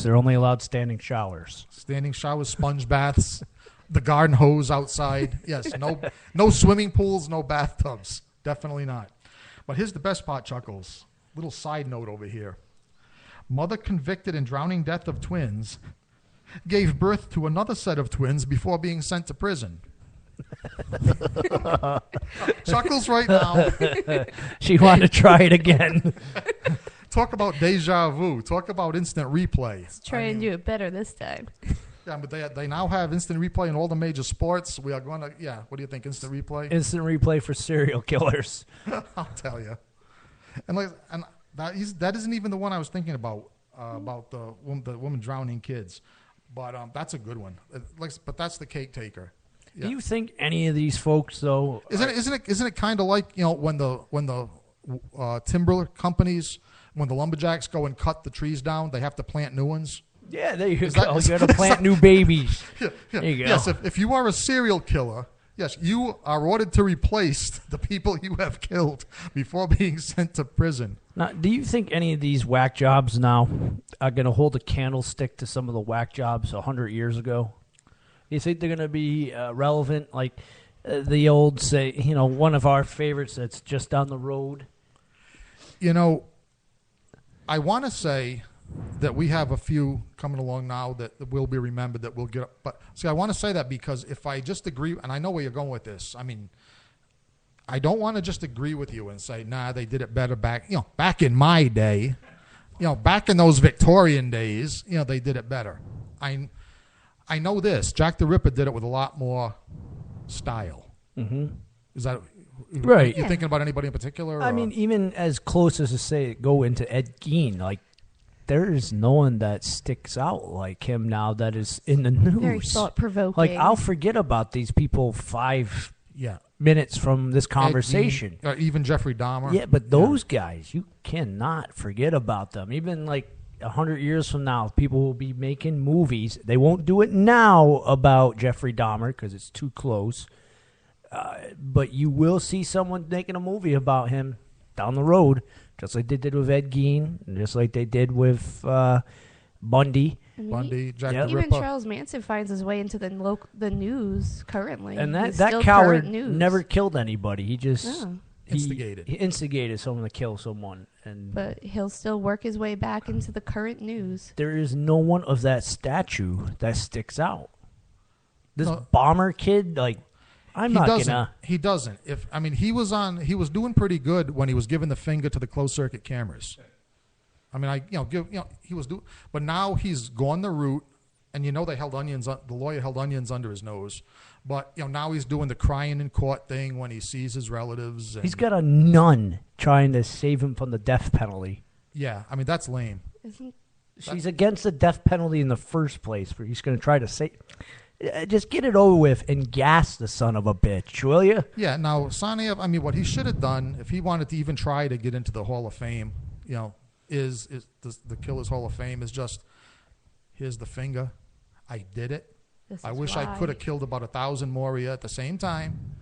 they're only allowed standing showers. Standing showers, sponge baths, the garden hose outside. Yes, no swimming pools, no bathtubs. Definitely not. But here's the best part, Chuckles. Little side note over here. Mother convicted in drowning death of twins gave birth to another set of twins before being sent to prison. Chuckles right now. She wanted to try it again. Talk about deja vu. Talk about instant replay. Let's try and do it better this time. Yeah, but they now have instant replay in all the major sports. We are going to, what do you think, instant replay? Instant replay for serial killers. I'll tell you. And that isn't even the one I was thinking about the woman drowning kids. But that's a good one. But that's the cake taker. Yeah. Do you think any of these folks, though... Isn't it kind of like, when the timber companies, when the lumberjacks go and cut the trees down, they have to plant new ones? Yeah, there you go. You got to plant new babies. Yeah. There you go. Yes, if you are a serial killer, yes, you are ordered to replace the people you have killed before being sent to prison. Now, do you think any of these whack jobs now are going to hold a candlestick to some of the whack jobs 100 years ago? You think they're going to be relevant? Like the old say, one of our favorites that's just down the road. I want to say that we have a few coming along now that will be remembered that we'll get. But see, I want to say that because if I just agree, and I know where you're going with this. I mean, I don't want to just agree with you and say, nah, they did it better back in my day. Back in those Victorian days, they did it better. I know this. Jack the Ripper did it with a lot more style. Mm-hmm. Is that right? You thinking about anybody in particular? I mean, even as close as to say go into Ed Gein, like there is no one that sticks out like him now that is in the news. Very thought-provoking. Like I'll forget about these people 5 minutes from this conversation. Gein, even Jeffrey Dahmer. Yeah, but those guys, you cannot forget about them. Even like 100 years from now, people will be making movies. They won't do it now about Jeffrey Dahmer because it's too close. But you will see someone making a movie about him down the road, just like they did with Ed Gein, and just like they did with Bundy. Jack the Even Ripper. Charles Manson finds his way into the news currently. And that coward never killed anybody. He just... Instigated. He instigated someone to kill someone. But he'll still work his way back into the current news. There is no one of that statue that sticks out. This bomber kid, like, He doesn't. He was doing pretty good when he was giving the finger to the closed circuit cameras. He was doing, but now he's gone the route, and they held onions. The lawyer held onions under his nose. But now he's doing the crying in court thing when he sees his relatives. He's got a nun trying to save him from the death penalty. Yeah, that's lame. She's against the death penalty in the first place, but he's going to try to save. Just get it over with and gas the son of a bitch, will you? Yeah. Now, Saniev, what he should have done if he wanted to even try to get into the Hall of Fame, is the Killer's Hall of Fame is just here's the finger, I did it. I wish I could have killed about 1,000 more of you at the same time,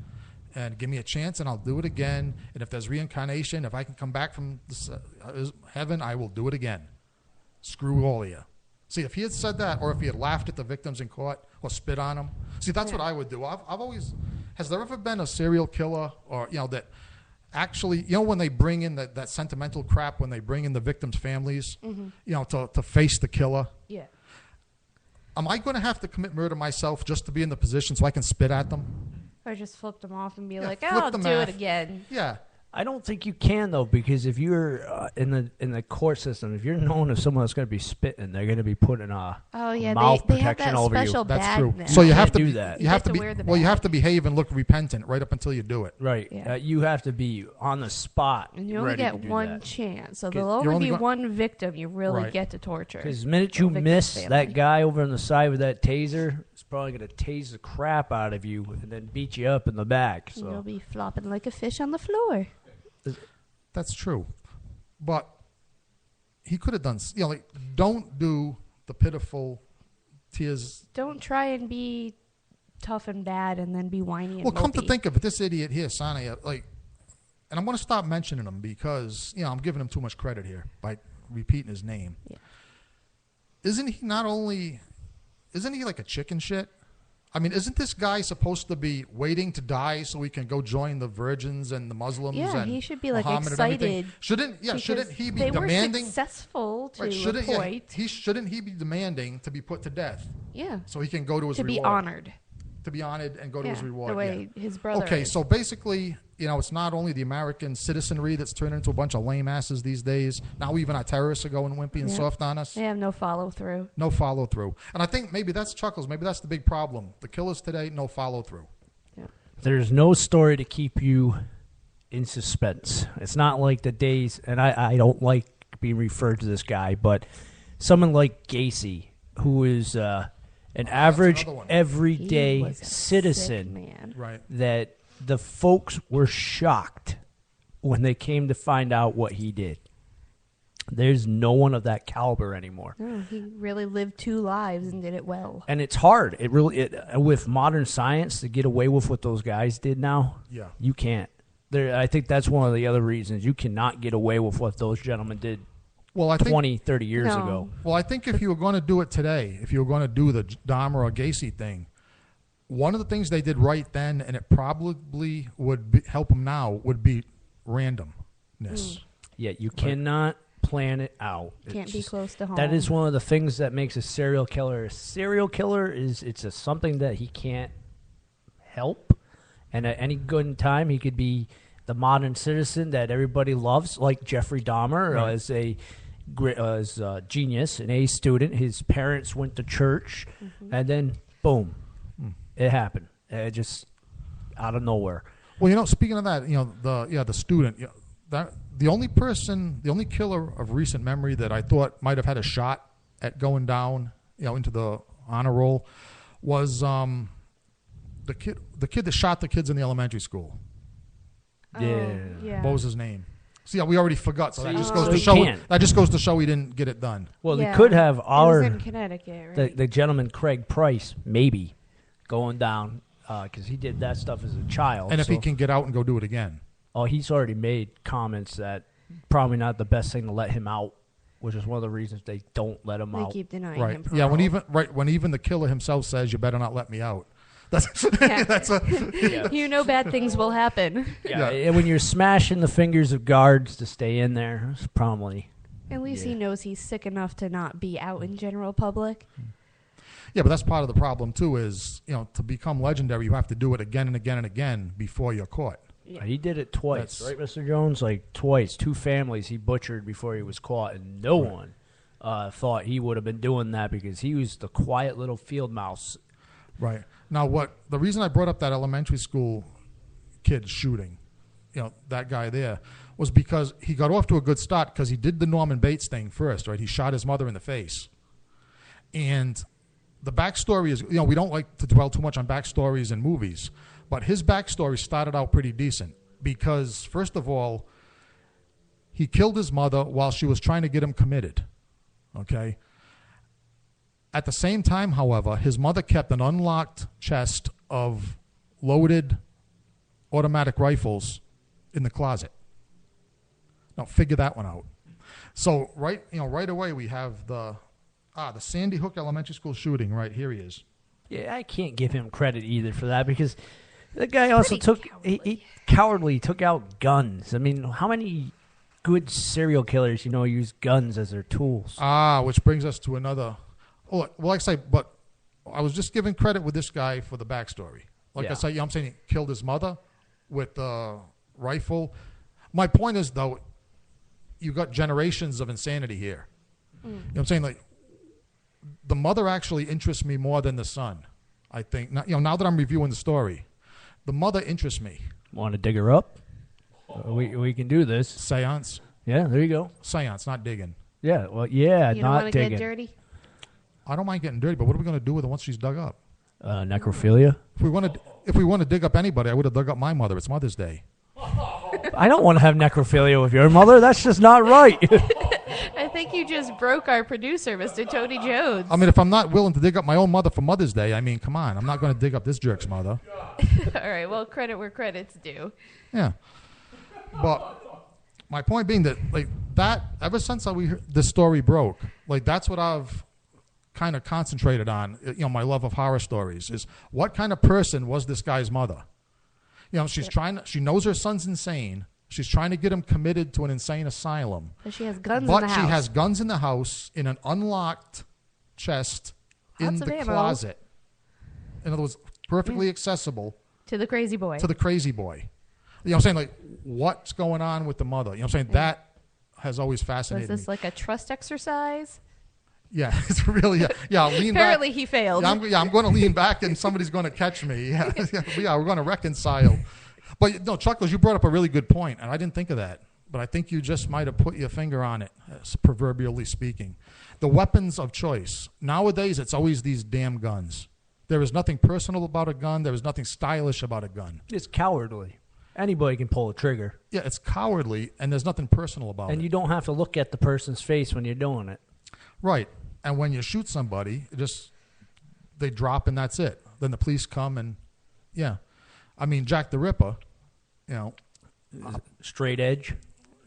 and give me a chance, and I'll do it again. And if there's reincarnation, if I can come back from heaven, I will do it again. Screw all of you. See, if he had said that, or if he had laughed at the victims in court or spit on them, see, that's what I would do. I've always, has there ever been a serial killer, or that actually, when they bring in that sentimental crap, when they bring in the victims' families, to face the killer? Yeah. Am I going to have to commit murder myself just to be in the position so I can spit at them? Or just flip them off and be like, I'll do it again. Yeah. I don't think you can, though, because if you're in the court system, if you're known as someone that's going to be spitting, they're going to be putting mouth they have protection that over you. special That's bag true. now. So you have to do that. You have to wear the well, you bag. have to behave and look repentant right up until you do it. Right. Yeah. You have to be on the spot. And you only ready get to do one that. chance. So there'll only be one victim you really Right. get to torture. Because the minute you victim's miss family. that guy over on the side with that taser, it's probably going to tase the crap out of you and then beat you up in the back. And you'll So be flopping like a fish on the floor. That's true, but he could have done. Don't do the pitiful tears. Don't try and be tough and bad and then be whiny and Well, come to mopey. think of it, this idiot here, Sania, and I'm going to stop mentioning him because I'm giving him too much credit here by repeating his name. Yeah. isn't he like a chicken shit? I mean, isn't this guy supposed to be waiting to die so he can go join the virgins and the Muslims? Yeah, and he should be like Muhammad excited. Shouldn't he be they demanding? Were successful to Right, a point. shouldn't he be demanding to be put to death? Yeah. So he can go to his to reward. be honored. To be honored and go to his reward. The way his brother. Okay, is. so basically, it's not only the American citizenry that's turning into a bunch of lame asses these days. Now even our terrorists are going wimpy and soft on us. They have no follow through. No follow through. And I think maybe that's Chuckles. Maybe that's the big problem. The killers today, no follow through. Yeah. There's no story to keep you in suspense. It's not like the days, and I don't like being referred to this guy, but someone like Gacy, who is an average, everyday citizen, right? That the folks were shocked when they came to find out what he did. There's no one of that caliber anymore. No, he really lived 2 lives and did it well. And it's hard. With modern science to get away with what those guys did now. Yeah, you can't. I think that's one of the other reasons you cannot get away with what those gentlemen did. Well, I think 20, 30 years ago. Well, I think if you were going to do it today, if you were going to do the Dahmer or Gacy thing, one of the things they did right then, and it probably would help them now, would be randomness. Yeah, you cannot plan it out. Can't be close to home. That is one of the things that makes a serial killer. A serial killer is something that he can't help, and at any good time he could be the modern citizen that everybody loves, like Jeffrey Dahmer, as a genius, an A student. His parents went to church, and then boom, it happened. It just out of nowhere. Well, speaking of that, the student, the only killer of recent memory that I thought might have had a shot at going down, into the honor roll, was the kid that shot the kids in the elementary school. Yeah. What was his name? See, we already forgot. So that just goes so to he show. can't. That just goes to show he didn't get it done. Well, they could have It was in Connecticut, right? the gentleman Craig Price maybe going down because he did that stuff as a child. And if he can get out and go do it again. Oh, he's already made comments that probably not the best thing to let him out, which is one of the reasons they don't let him They out. keep denying Right. him. Yeah. When even the killer himself says, "You better not let me out." That's You know bad things will happen. Yeah. And when you're smashing the fingers of guards to stay in there, it's probably. At least he knows he's sick enough to not be out in general public. Yeah, but that's part of the problem too. Is to become legendary, you have to do it again and again and again before you're caught. Yeah. He did it twice, right, Mr. Jones? Like twice. 2 families he butchered before he was caught, and no one thought he would have been doing that because he was the quiet little field mouse. Right. Now, the reason I brought up that elementary school kid shooting, that guy there, was because he got off to a good start because he did the Norman Bates thing first, right? He shot his mother in the face. And the backstory is, we don't like to dwell too much on backstories in movies, but his backstory started out pretty decent because, first of all, he killed his mother while she was trying to get him committed, okay? At the same time, however, his mother kept an unlocked chest of loaded automatic rifles in the closet. Now, figure that one out. So, right away we have the Sandy Hook Elementary School shooting. Right here he is. Yeah, I can't give him credit either for that because the guy also he cowardly took out guns. I mean, how many good serial killers use guns as their tools? Which brings us to another. Well, like I say, but I was just giving credit with this guy for the backstory. Like I say, I'm saying he killed his mother with a rifle. My point is, though, you got generations of insanity here. You know what I'm saying? Like, the mother actually interests me more than the son, I think. Now that I'm reviewing the story, the mother interests me. Want to dig her up? We can do this. Seance? Yeah, there you go. Seance, not digging. Yeah, well, yeah, You don't not want to digging. get dirty? I don't mind getting dirty, but what are we going to do with her once she's dug up? Necrophilia? If we want to dig up anybody, I would have dug up my mother. It's Mother's Day. I don't want to have necrophilia with your mother. That's just not right. I think you just broke our producer, Mr. Tony Jones. I mean, if I'm not willing to dig up my own mother for Mother's Day, I mean, come on. I'm not going to dig up this jerk's mother. All right, well, credit where credit's due. Yeah. But my point being that, ever since this story broke, that's what I've kind of concentrated on, my love of horror stories, is what kind of person was this guy's mother? She's she knows her son's insane. She's trying to get him committed to an insane asylum. But she has guns in But the she house. has guns in the house in an unlocked chest in Lots of the ammo. closet. In other words, perfectly accessible To the crazy boy. to the crazy boy. I'm saying? Like, what's going on with the mother? I'm saying? That has always fascinated Was this me. like a trust exercise? Yeah, it's really, yeah, I'll lean Apparently back. he failed. Yeah, I'm going to lean back and somebody's going to catch me. Yeah, we're going to reconcile. But, no, Chuckles, you brought up a really good point, and I didn't think of that. But I think you just might have put your finger on it, proverbially speaking. The weapons of choice. Nowadays, it's always these damn guns. There is nothing personal about a gun. There is nothing stylish about a gun. It's cowardly. Anybody can pull a trigger. Yeah, it's cowardly, and there's nothing personal about it. And you don't have to look at the person's face when you're doing it. Right. And when you shoot somebody, they drop and that's it. Then the police come and, yeah. I mean, Jack the Ripper, Straight edge.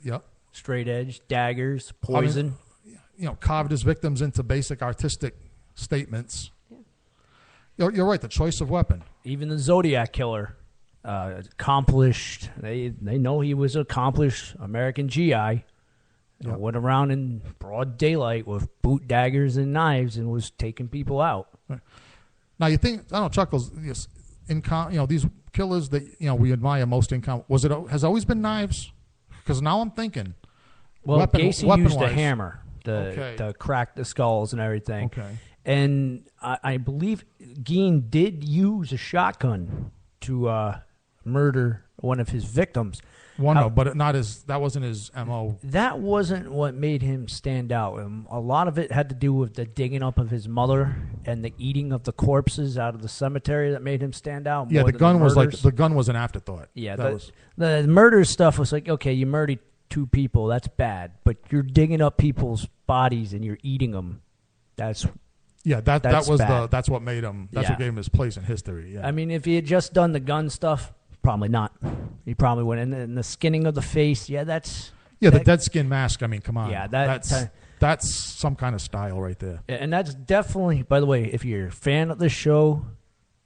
Yep. Straight edge, daggers, poison. Carved his victims into basic artistic statements. Yeah. You're right, the choice of weapon. Even the Zodiac killer, accomplished. They know he was an accomplished American GI. Yep. Went around in broad daylight with boot daggers and knives and was taking people out. Right. Now, you think, I don't know, Chuckles, yes, these killers that, we admire most in common, has it always been knives? Because now I'm thinking. Well, Gacy used a hammer Okay. to crack the skulls and everything. Okay. And I believe Geen did use a shotgun to murder one of his victims. But that wasn't his MO. That wasn't what made him stand out. A lot of it had to do with the digging up of his mother and the eating of the corpses out of the cemetery that made him stand out. Yeah, more the than gun was murders. the gun was an afterthought. Yeah, that was. The murder stuff was like, okay, you murdered 2 people, that's bad, but you're digging up people's bodies and you're eating them. That's was bad. that's what made him. That's what gave him his place in history. Yeah. I mean, if he had just done the gun stuff, probably not. He probably wouldn't. And the skinning of the face, that's... Yeah, the dead skin mask, I mean, come on. Yeah, that's some kind of style right there. And that's definitely, by the way, if you're a fan of the show,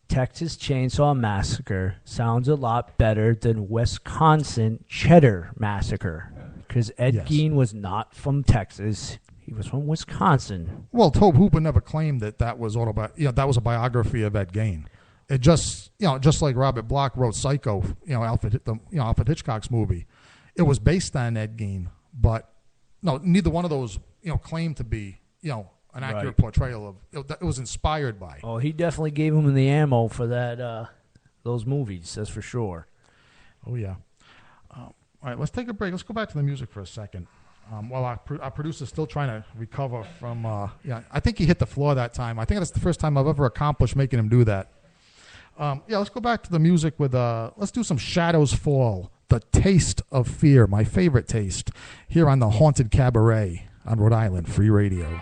Texas Chainsaw Massacre sounds a lot better than Wisconsin Cheddar Massacre. Because Ed Gein was not from Texas. He was from Wisconsin. Well, Tobe Hooper never claimed that was that was a biography of Ed Gein. It just like Robert Bloch wrote Psycho, Alfred Hitchcock's movie. It was based on Ed Gein, but no, neither one of those claimed to be an accurate portrayal of it was inspired by. Oh, he definitely gave him the ammo for that those movies. That's for sure. Oh yeah. All right, let's take a break. Let's go back to the music for a second. While our producer's still trying to recover from, I think he hit the floor that time. I think that's the first time I've ever accomplished making him do that. Let's go back to the music with, let's do some Shadows Fall, The Taste of Fear, my favorite taste, here on the Haunted Cabaret on Rhode Island Free Radio.